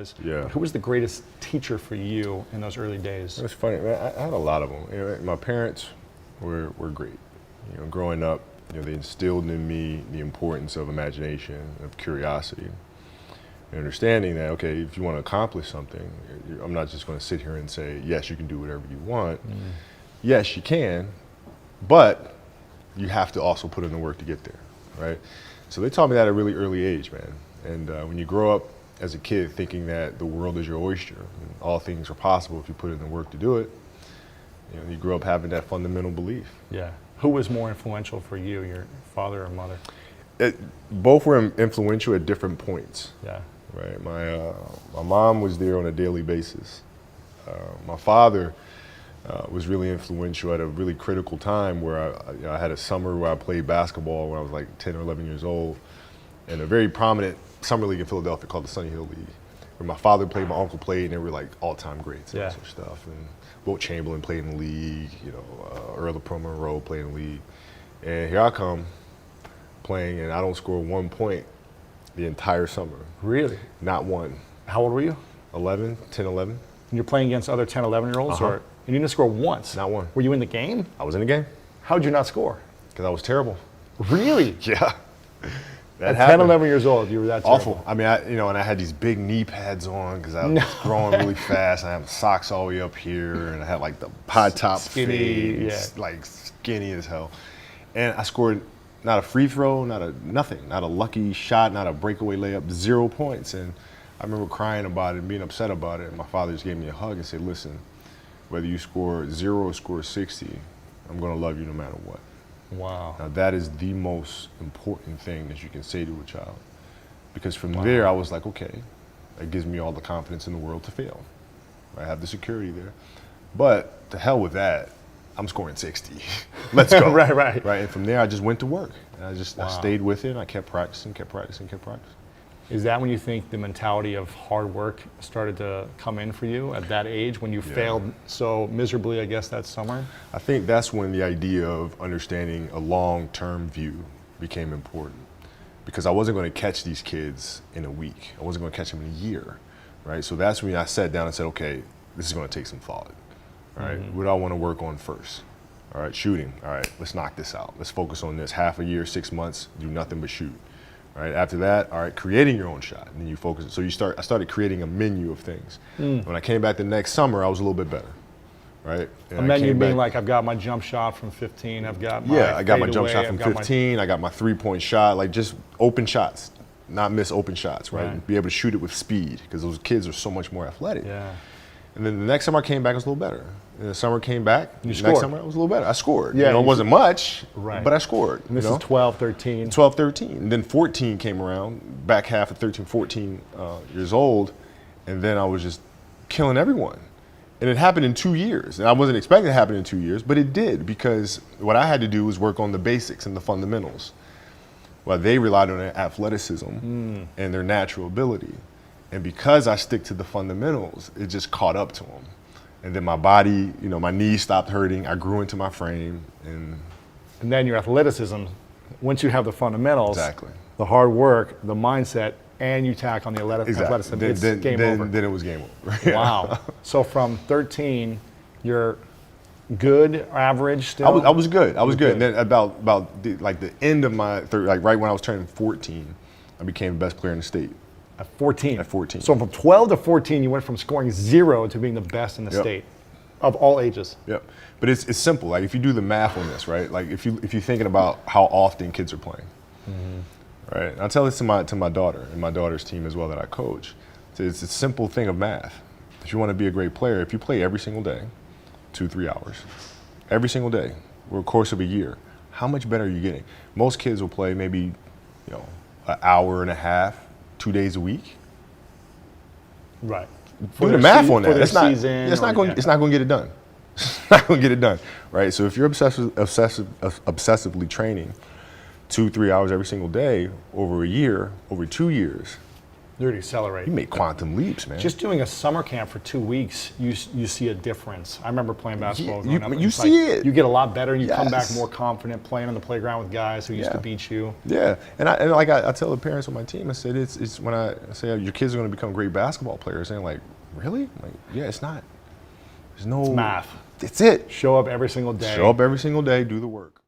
was. Yeah. Who was the greatest teacher for you in those early days? It's funny, man. I had a lot of them. My parents were great. Growing up, they instilled in me the importance of imagination, of curiosity, and understanding that, okay, if you want to accomplish something, I'm not just going to sit here and say, yes, you can do whatever you want. Yes, you can, but you have to also put in the work to get there, right? So they taught me that at a really early age, man. And when you grow up as a kid thinking that the world is your oyster and all things are possible if you put in the work to do it, you grow up having that fundamental belief. Yeah. Who was more influential for you, your father or mother? Both were influential at different points. Yeah. Right. My mom was there on a daily basis. My father was really influential at a really critical time where I had a summer where I played basketball when I was like 10 or 11 years old, in a very prominent summer league in Philadelphia called the Sunny Hill League, where my father played, my uncle played, and they were like all-time greats and all sorts of stuff. And Wilt Chamberlain played in the league, Earl of Monroe played in the league. And here I come playing, and I don't score 1 point the entire summer. Really? Not one. How old were you? 11, 10, 11. And you're playing against other 10, 11-year-olds? Uh-huh. And you didn't score once? Not one. Were you in the game? I was in the game. How did you not score? Because I was terrible. Really? Yeah. At 10, 11 years old, you were that terrible? Awful. I mean, and I had these big knee pads on because I was growing really fast. I had socks all the way up here, and I had like the high top skinny, fade, like skinny as hell. And I scored not a free throw, nothing, not a lucky shot, not a breakaway layup, 0 points. And I remember crying about it and being upset about it. And my father just gave me a hug and said, listen, whether you score 0 or score 60, I'm going to love you no matter what. Wow. Now that is the most important thing that you can say to a child. Because from there I was like, okay, that gives me all the confidence in the world to fail. I have the security there. But to hell with that, I'm scoring 60. Let's go. Right. And from there I just went to work. And I stayed with it, and I kept practicing. Is that when you think the mentality of hard work started to come in for you at that age, when you failed so miserably, I guess, that summer? I think that's when the idea of understanding a long-term view became important, because I wasn't going to catch these kids in a week. I wasn't going to catch them in a year, right? So that's when I sat down and said, okay, this is going to take some thought, all right? What do I want to work on first? All right, shooting. All right, let's knock this out. Let's focus on this. Half a year, 6 months, do nothing but shoot. Right. After that, all right, creating your own shot, and then you focus. So I started creating a menu of things. When I came back the next summer, I was a little bit better, right? And a menu being like, I've got my jump shot from 15, I've got my I got my jump shot from 15, I got my 3-point shot, like just open shots, not miss open shots, right? And be able to shoot it with speed, because those kids are so much more athletic. Yeah. And then the next summer I came back, I was a little better. And the summer came back, the next scored. summer I was a little better. I scored. Yeah, it wasn't much, right, but I scored. And this is 12, 13. 12, 13. And then 14 came around, back half of 13, 14 years old, and then I was just killing everyone. And it happened in 2 years. And I wasn't expecting it to happen in 2 years, but it did, because what I had to do was work on the basics and the fundamentals, while they relied on their athleticism and their natural ability. And because I stick to the fundamentals, it just caught up to them. And then my body, my knees stopped hurting. I grew into my frame. And then your athleticism, once you have the fundamentals, exactly, the hard work, the mindset, and you tack on the athleticism, it's game over. Then it was game over. Wow. So from 13, you're good, average still? I was good. I was good. And then about the end of my right when I was turning 14, I became the best player in the state. At 14? At 14. So from 12 to 14, you went from scoring 0 to being the best in the state of all ages. Yep. But it's simple. Like, if you do the math on this, right? Like, if you're thinking about how often kids are playing, right? And I tell this to my daughter and my daughter's team as well that I coach. It's a simple thing of math. If you want to be a great player, if you play every single day, 2-3 hours, every single day, over the course of a year, how much better are you getting? Most kids will play maybe, an hour and a half, 2 days a week. Right. Do the math on that. It's not going to get it done. It's not going to get it done, right? So if you're obsessively training 2-3 hours every single day over a year, over 2 years, You already accelerate. You make quantum leaps, man. Just doing a summer camp for 2 weeks, you see a difference. I remember playing basketball growing up. You It's see it. You get a lot better, and you come back Yes. more confident playing on the playground with guys who used to beat you. Yeah, and I tell the parents on my team, I said it's when I say your kids are going to become great basketball players, and they're like, really? I'm like, yeah, it's not. There's no It's math. It's it. Show up every single day. Show up every single day. Do the work.